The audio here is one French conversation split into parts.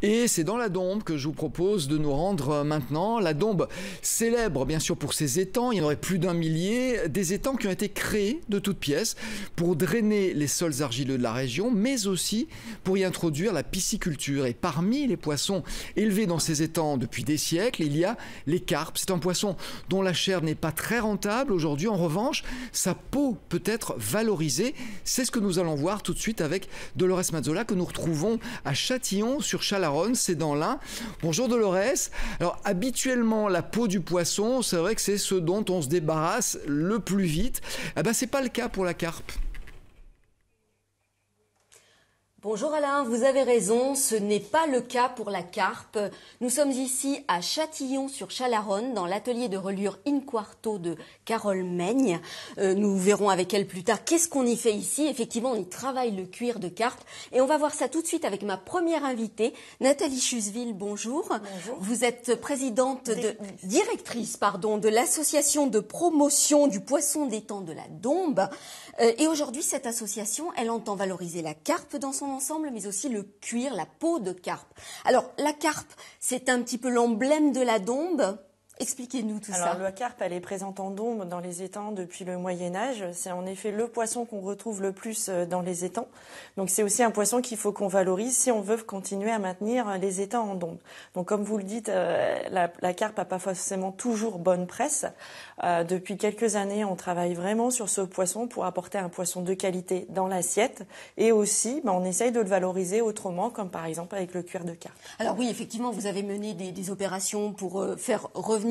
Et c'est dans la Dombe que je vous propose de nous rendre maintenant. La Dombe, célèbre bien sûr pour ses étangs, il y en aurait plus d'1 millier, des étangs qui ont été créés de toutes pièces pour drainer les sols argileux de la région, mais aussi pour y introduire la pisciculture. Et parmi les poissons élevés dans ces étangs depuis des siècles, il y a les carpes. C'est un poisson dont la chair n'est pas très rentable aujourd'hui. En revanche, sa peau peut être valorisée. C'est ce que nous allons voir tout de suite avec Dolores Mazzola, que nous retrouvons à Châtillon-sur-Chalaronne, c'est dans l'Ain. Bonjour Dolores. Alors habituellement, la peau du poisson, c'est vrai que c'est ce dont on se débarrasse le plus vite. Eh ben, c'est pas le cas pour la carpe. Bonjour Alain, vous avez raison, ce n'est pas le cas pour la carpe. Nous sommes ici à Châtillon-sur-Chalaronne, dans l'atelier de reliure in quarto de Carole Meigne. Nous verrons avec elle plus tard qu'est-ce qu'on y fait ici. Effectivement, on y travaille le cuir de carpe. Et on va voir ça tout de suite avec ma première invitée, Nathalie Chusville. Bonjour. Bonjour. Vous êtes directrice de l'association de promotion du poisson d'étang de la Dombe. Et aujourd'hui, cette association, elle entend valoriser la carpe dans son ensemble, mais aussi le cuir, la peau de carpe. Alors, la carpe, c'est un petit peu l'emblème de la Dombe. Expliquez-nous tout ça. Alors, la carpe, elle est présente en Dombe dans les étangs depuis le Moyen-Âge. C'est en effet le poisson qu'on retrouve le plus dans les étangs. Donc, c'est aussi un poisson qu'il faut qu'on valorise si on veut continuer à maintenir les étangs en Dombe. Donc, comme vous le dites, la carpe n'a pas forcément toujours bonne presse. Depuis quelques années, on travaille vraiment sur ce poisson pour apporter un poisson de qualité dans l'assiette. Et aussi, on essaye de le valoriser autrement, comme par exemple avec le cuir de carpe. Alors oui, effectivement, vous avez mené des opérations pour faire revenir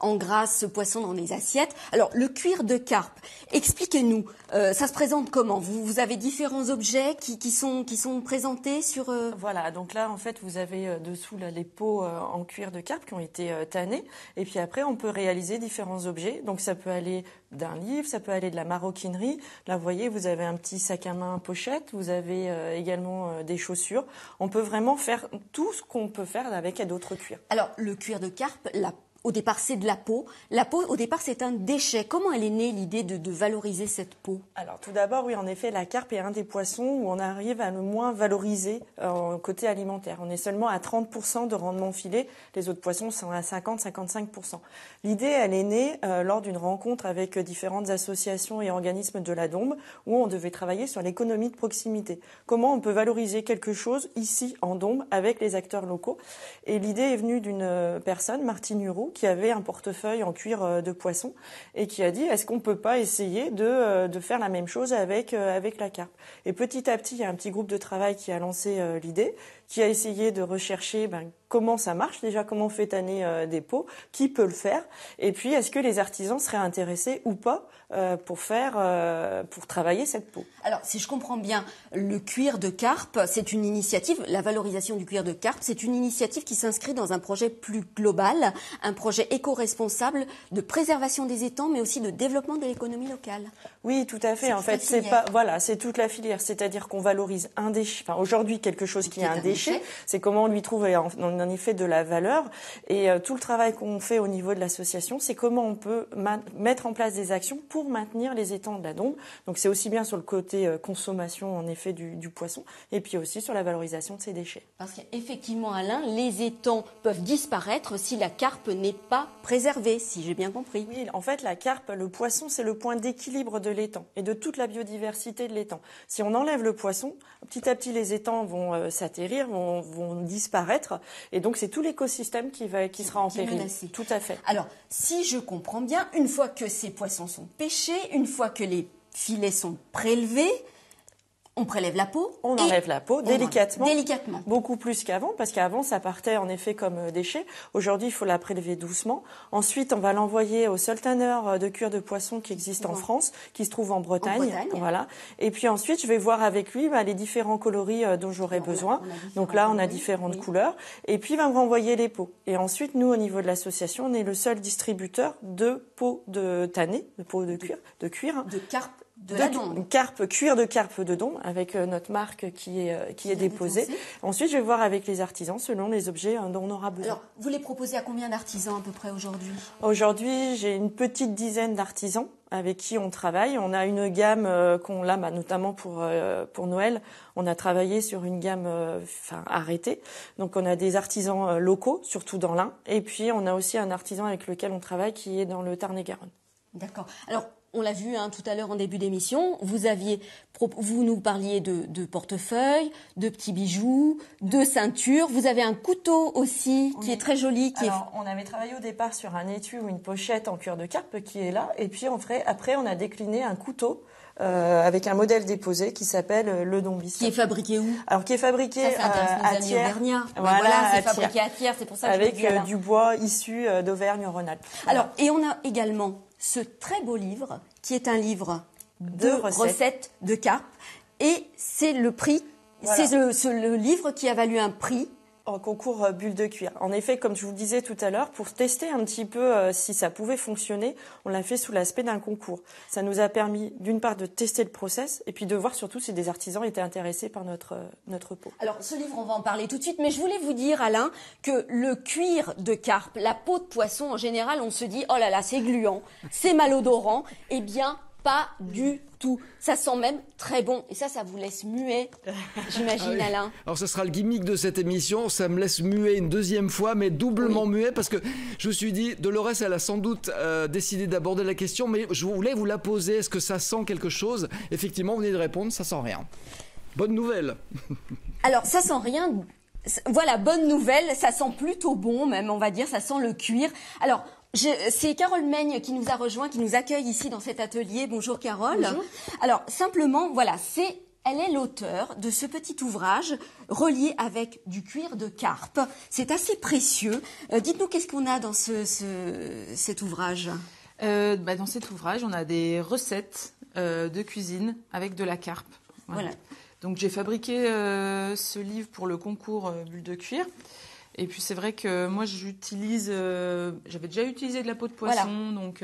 en grâce ce poisson dans les assiettes. Alors, le cuir de carpe, expliquez-nous, ça se présente comment? Vous avez différents objets qui sont présentés sur... Voilà, donc là, en fait, vous avez dessous là, les peaux en cuir de carpe qui ont été tannées. Et puis après, on peut réaliser différents objets. Donc, ça peut aller d'un livre, ça peut aller de la maroquinerie. Là, vous voyez, vous avez un petit sac à main pochette. Vous avez également des chaussures. On peut vraiment faire tout ce qu'on peut faire avec d'autres cuirs. Alors, le cuir de carpe, au départ, c'est de la peau. La peau, au départ, c'est un déchet. Comment elle est née, l'idée de valoriser cette peau? Alors, tout d'abord, oui, en effet, la carpe est un des poissons où on arrive à le moins valoriser côté alimentaire. On est seulement à 30% de rendement filet. Les autres poissons sont à 50-55%. L'idée, elle est née lors d'une rencontre avec différentes associations et organismes de la Dombe où on devait travailler sur l'économie de proximité. Comment on peut valoriser quelque chose ici, en Dombe, avec les acteurs locaux. Et l'idée est venue d'une personne, Martine Hureau, qui avait un portefeuille en cuir de poisson et qui a dit est-ce qu'on peut pas essayer de faire la même chose avec la carpe. Et petit à petit, il y a un petit groupe de travail qui a lancé l'idée, qui a essayé de rechercher comment ça marche, déjà comment on fait tanner des peaux, qui peut le faire, et puis est-ce que les artisans seraient intéressés ou pas pour travailler cette peau. Alors, si je comprends bien, le cuir de carpe, c'est une initiative, la valorisation du cuir de carpe, c'est une initiative qui s'inscrit dans un projet plus global, un projet éco-responsable de préservation des étangs, mais aussi de développement de l'économie locale. Oui, tout à fait. En fait, c'est toute la filière, c'est-à-dire qu'on valorise un déchet. Enfin, aujourd'hui, quelque chose qui est un déchet, c'est comment on lui trouve en effet de la valeur. Et tout le travail qu'on fait au niveau de l'association, c'est comment on peut mettre en place des actions pour maintenir les étangs de la Dombe. Donc, c'est aussi bien sur le côté consommation, en effet, du poisson, et puis aussi sur la valorisation de ses déchets. Parce qu'effectivement, Alain, les étangs peuvent disparaître si la carpe n'est pas préservée, si j'ai bien compris. Oui, en fait, la carpe, le poisson, c'est le point d'équilibre de l'étang et de toute la biodiversité de l'étang. Si on enlève le poisson, petit à petit, les étangs vont s'atterrir, vont disparaître, et donc c'est tout l'écosystème qui sera en péril. Menacé. Tout à fait. Alors, si je comprends bien, une fois que ces poissons sont pêchés, une fois que les filets sont prélevés, on prélève la peau. On enlève la peau délicatement. Délicatement. Beaucoup plus qu'avant, parce qu'avant, ça partait en effet comme déchet. Aujourd'hui, il faut la prélever doucement. Ensuite, on va l'envoyer au seul tanneur de cuir de poisson qui existe en France, qui se trouve en Bretagne. Voilà. Et puis ensuite, je vais voir avec lui les différents coloris dont j'aurai besoin. Donc là, on a différentes couleurs. Et puis, il va me renvoyer les peaux. Et ensuite, nous, au niveau de l'association, on est le seul distributeur de peaux de tannées, de peaux de cuir. De carpe cuir de carpe de Dombes avec notre marque qui est déposée. Ensuite, je vais voir avec les artisans selon les objets dont on aura besoin. Alors, vous les proposez à combien d'artisans à peu près aujourd'hui? Aujourd'hui, j'ai une petite dizaine d'artisans avec qui on travaille. On a une gamme qu'on a notamment pour Noël. On a travaillé sur une gamme arrêtée. Donc, on a des artisans locaux, surtout dans l'Ain. Et puis, on a aussi un artisan avec lequel on travaille qui est dans le Tarn-et-Garonne. D'accord. Alors, on l'a vu tout à l'heure en début d'émission, vous nous parliez de portefeuille, de petits bijoux, de ceintures. Vous avez un couteau aussi qui est très joli. On avait travaillé au départ sur un étui ou une pochette en cuir de carpe qui est là. Et puis après, on a décliné un couteau avec un modèle déposé qui s'appelle le Dombis. Qui est fabriqué où? Alors, qui est fabriqué à Thiers. Voilà, c'est fabriqué à Thiers, c'est pour ça que avec du bois issu d'Auvergne-Rhône-Alpes. Alors, et on a également ce très beau livre, qui est un livre de recettes de carpe. Et c'est le prix, c'est le livre qui a valu un prix. En concours Bulle de cuir. En effet, comme je vous le disais tout à l'heure, pour tester un petit peu si ça pouvait fonctionner, on l'a fait sous l'aspect d'un concours. Ça nous a permis, d'une part, de tester le process et puis de voir surtout si des artisans étaient intéressés par notre peau. Alors, ce livre, on va en parler tout de suite, mais je voulais vous dire, Alain, que le cuir de carpe, la peau de poisson, en général, on se dit, oh là là, c'est gluant, c'est malodorant. Eh bien, pas du tout. Ça sent même très bon. Et ça vous laisse muet, j'imagine, oui. Alain. Alors, ce sera le gimmick de cette émission. Ça me laisse muet une deuxième fois, mais doublement muet, parce que je me suis dit, Dolores, elle a sans doute décidé d'aborder la question, mais je voulais vous la poser. Est-ce que ça sent quelque chose? Effectivement, vous venez de répondre, ça sent rien. Bonne nouvelle. Alors, ça sent rien. Voilà, bonne nouvelle. Ça sent plutôt bon, même, on va dire. Ça sent le cuir. Alors, c'est Carole Meigne qui nous a rejoint, qui nous accueille ici dans cet atelier. Bonjour Carole. Bonjour. Alors simplement, voilà, elle est l'auteure de ce petit ouvrage relié avec du cuir de carpe. C'est assez précieux. Dites-nous qu'est-ce qu'on a dans cet ouvrage? Dans cet ouvrage, on a des recettes de cuisine avec de la carpe. Voilà. Donc j'ai fabriqué ce livre pour le concours Bulle de cuir. Et puis c'est vrai que moi j'avais déjà utilisé de la peau de poisson, voilà. Donc.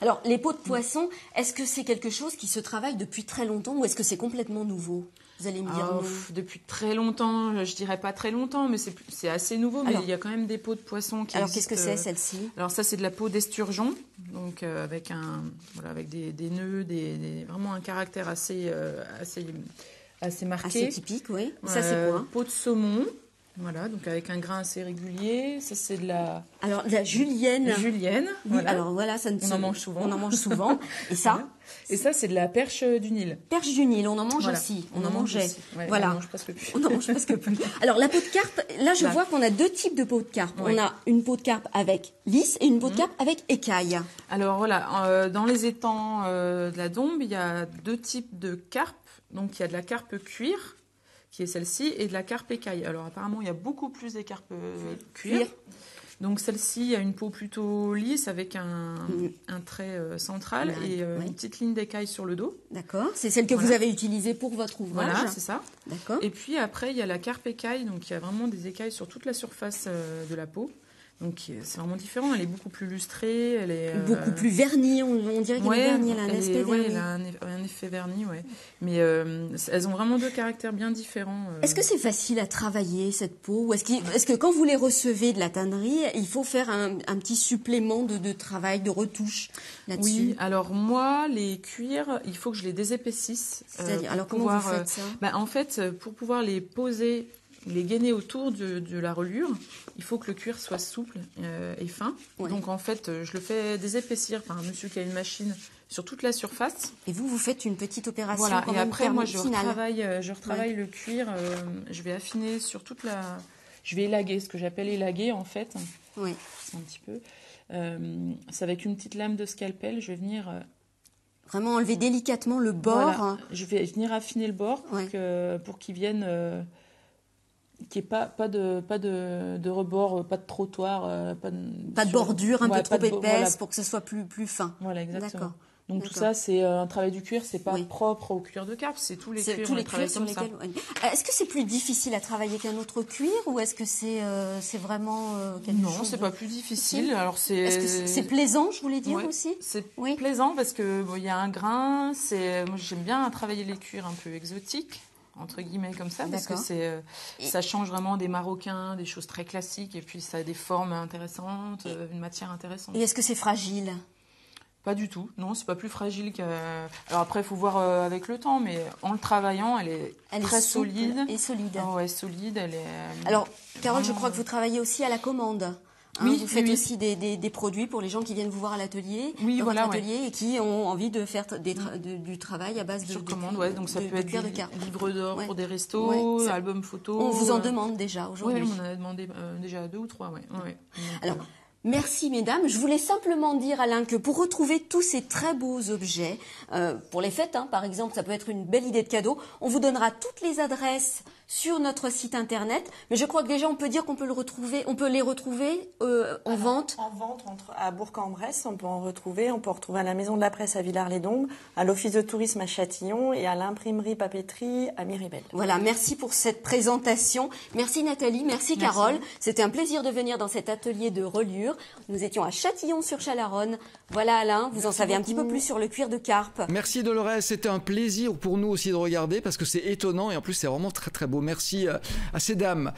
Alors les peaux de poisson, est-ce que c'est quelque chose qui se travaille depuis très longtemps ou est-ce que c'est complètement nouveau? Vous allez me dire non. Depuis très longtemps, je dirais pas très longtemps, mais c'est assez nouveau. Mais il y a quand même des peaux de poisson qui. Alors qu'est-ce que c'est celle-ci? Alors ça c'est de la peau d'esturgeon, donc avec des nœuds, vraiment un caractère assez marqué. Assez typique, oui. Ça c'est quoi? Peau de saumon. Voilà, donc avec un grain assez régulier. Ça, c'est de la... Alors, de la julienne. Julienne, oui, voilà. Alors, voilà, on en mange souvent. On en mange souvent. Et ça voilà. Et ça, c'est de la perche du Nil. Perche du Nil, on en mange aussi. On en mangeait. Ouais, voilà. On en mange presque plus. On en mange presque plus. Alors, la peau de carpe, là, je vois qu'on a deux types de peau de carpe. Oui. On a une peau de carpe avec lisse et une peau de carpe avec écaille. Alors, voilà, dans les étangs de la Dombe, il y a deux types de carpe. Donc, il y a de la carpe cuir, qui est celle-ci, et de la carpe écaille. Alors apparemment, il y a beaucoup plus des carpes cuir. Donc celle-ci a une peau plutôt lisse avec un trait central et une petite ligne d'écaille sur le dos. D'accord, c'est celle que vous avez utilisée pour votre ouvrage. Voilà, c'est ça. D'accord. Et puis après, il y a la carpe écaille, donc il y a vraiment des écailles sur toute la surface de la peau. Donc c'est vraiment différent, elle est beaucoup plus lustrée, elle est beaucoup plus vernie, on dirait qu'elle est vernie, elle a un aspect verni. Elle a un effet verni, ouais. Mais elles ont vraiment deux caractères bien différents. Est-ce que c'est facile à travailler cette peau ou est-ce que quand vous les recevez de la tannerie, il faut faire un petit supplément de travail, de retouche là-dessus? Oui, alors moi, les cuirs, il faut que je les désépaississe. C'est-à-dire, alors comment vous faites ça? En fait, pour pouvoir les poser, les gainer autour de la reliure, il faut que le cuir soit souple et fin. Ouais. Donc en fait, je le fais désépaissir par un monsieur qui a une machine sur toute la surface. Et vous faites une petite opération. Voilà. Quand et même après, moi, je retravaille le cuir. Je vais affiner sur toute la. Je vais élaguer, ce que j'appelle élaguer en fait. Oui. C'est un petit peu. C'est avec une petite lame de scalpel. Je vais venir. Vraiment enlever délicatement le bord. Voilà. Je vais venir affiner le bord pour qu'il vienne. Qu'il n'y ait pas de rebord, pas de trottoir, pas de bordure un peu trop épaisse pour que ce soit plus fin. Voilà, exactement. D'accord. Donc tout ça, c'est un travail du cuir, c'est pas propre au cuir de carpe, c'est tous les cuirs, tous les cuirs sur lesquels. Est-ce que c'est plus difficile à travailler qu'un autre cuir ou est-ce que c'est vraiment quelque chose? Non, c'est pas plus difficile. Alors est-ce que c'est plaisant, je voulais dire aussi? C'est plaisant parce que il y a un grain. Moi j'aime bien travailler les cuirs un peu exotiques, entre guillemets comme ça, parce que ça change vraiment des marocains, des choses très classiques, et puis ça a des formes intéressantes, une matière intéressante. Et est-ce que c'est fragile? Pas du tout, non, c'est pas plus fragile Alors après, il faut voir avec le temps, mais en le travaillant, elle est très solide. Et solide. Oh, ouais, solide, elle est... Alors, Carole, je crois que vous travaillez aussi à la commande. Oui, vous faites aussi des produits pour les gens qui viennent vous voir à l'atelier, et qui ont envie de faire du travail à base de commande. Donc ça peut être cuir de carpe. Livres d'or pour des restos, albums photos. On vous en demande déjà aujourd'hui. Oui, on en a demandé déjà 2 ou 3. Alors, merci mesdames. Je voulais simplement dire, Alain, que pour retrouver tous ces très beaux objets, pour les fêtes, par exemple, ça peut être une belle idée de cadeau, on vous donnera toutes les adresses sur notre site internet. Mais je crois que déjà, on peut dire qu'on peut les retrouver en vente. En vente à Bourg-en-Bresse, on peut retrouver à la Maison de la Presse à Villars-les-Dombes, à l'Office de tourisme à Châtillon et à l'imprimerie papeterie à Miribel. Voilà, merci pour cette présentation. Merci Nathalie, merci Carole. C'était un plaisir de venir dans cet atelier de reliure. Nous étions à Châtillon-sur-Chalaronne. Voilà Alain, vous en savez un petit peu plus sur le cuir de carpe. Merci Dolores, c'était un plaisir pour nous aussi de regarder parce que c'est étonnant et en plus c'est vraiment très très beau. Merci à ces dames.